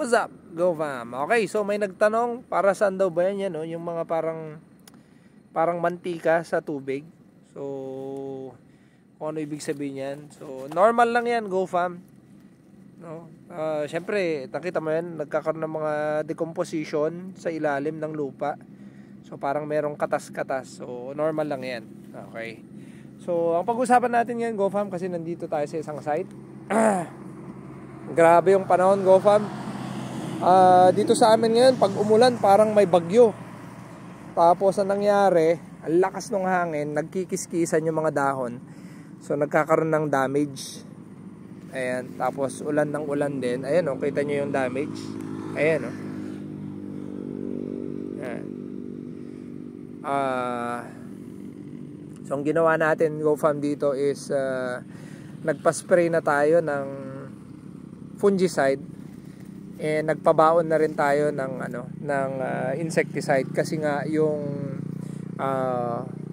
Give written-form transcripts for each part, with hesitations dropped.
What's up, Go Fam? Okay, so may nagtanong para saan daw ba yan, no? Yung mga parang mantika sa tubig. So, kung ano ibig sabihin yan. So, normal lang yan, Go Fam. No? Syempre, nakita mo yan, nagkakaroon ng mga decomposition sa ilalim ng lupa. So, parang merong katas-katas. So, normal lang yan. Okay. So, ang pag-usapan natin ngayon, Go Fam, kasi nandito tayo sa isang site. Grabe yung panahon, Go Fam. Dito sa amin ngayon, pag umulan, parang may bagyo. Tapos, ang nangyari, ang lakas ng hangin, nagkikiskisan yung mga dahon. So, nagkakaroon ng damage. Ayan. Tapos, ulan ng ulan din. Ayan, oh, kita nyo yung damage. Ayan, oh. Ayan. So, ang ginawa natin, Go Fam, dito is nagpa-spray na tayo ng fungicide. Nagpabaon na rin tayo ng insecticide kasi nga yung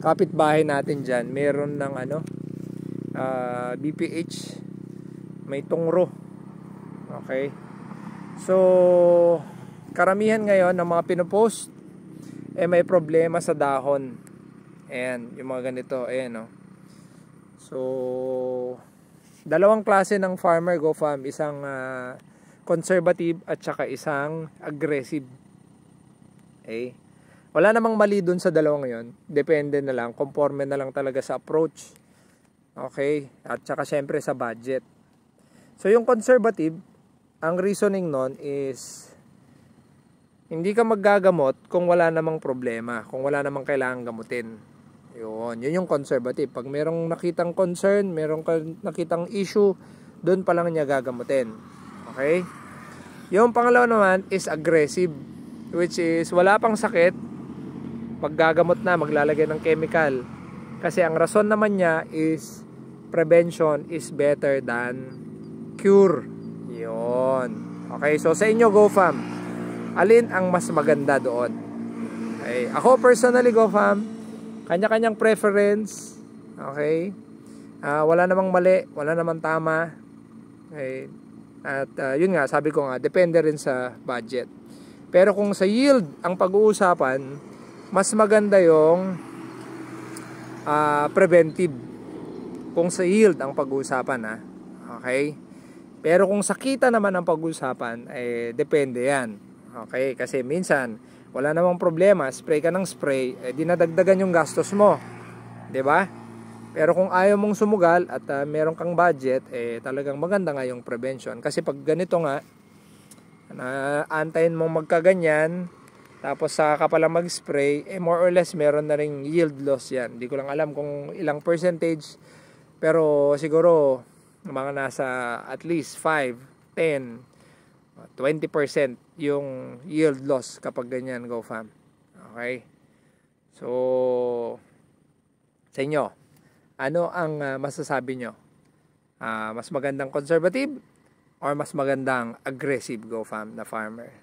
kapitbahay natin diyan meron ng BPH, may tungro. Okay? So, karamihan ngayon ng mga pinopost may problema sa dahon. Ayan, yung mga ganito, ayan, oh. So, dalawang klase ng farmer, Go Fam, isang conservative at saka isang aggressive. Okay? Wala namang mali dun sa dalawang yon. Depende na lang, conforme na lang talaga sa approach. Okay? At saka syempre sa budget. So yung conservative, ang reasoning nun is hindi ka maggagamot kung wala namang problema, kung wala namang kailangan gamutin. Yun yung conservative. Pag merong nakitang concern, merong nakitang issue, doon pa lang niya gagamutin. Okay? Yung pangalawa naman is aggressive, which is wala pang sakit, paggagamot na, maglalagay ng chemical. Kasi ang rason naman niya is prevention is better than cure. Yun. Okay, so sa inyo, Go Fam, alin ang mas maganda doon? Okay. Ako personally, Go Fam, kanya-kanyang preference. Okay? Wala namang mali, wala namang tama. Okay? At yun nga, sabi ko nga, depende rin sa budget. Pero kung sa yield ang pag-uusapan, mas maganda yung preventive. Kung sa yield ang pag-uusapan, okay? Pero kung sa kita naman ang pag-uusapan, depende yan. Okay? Kasi minsan, wala namang problema, spray ka ng spray, dinadagdagan yung gastos mo. 'Di ba? Pero kung ayaw mong sumugal at meron kang budget, talagang maganda nga yung prevention. Kasi pag ganito nga, antayin mong magkaganyan, tapos saka ka pala mag-spray, more or less meron na ring yield loss yan. Hindi ko lang alam kung ilang percentage, pero siguro mga nasa at least 5, 10, 20% yung yield loss kapag ganyan, Go Fam. Okay? So, sa inyo, ano ang masasabi nyo? Mas magandang conservative or mas magandang aggressive, Go Fam, na farmer?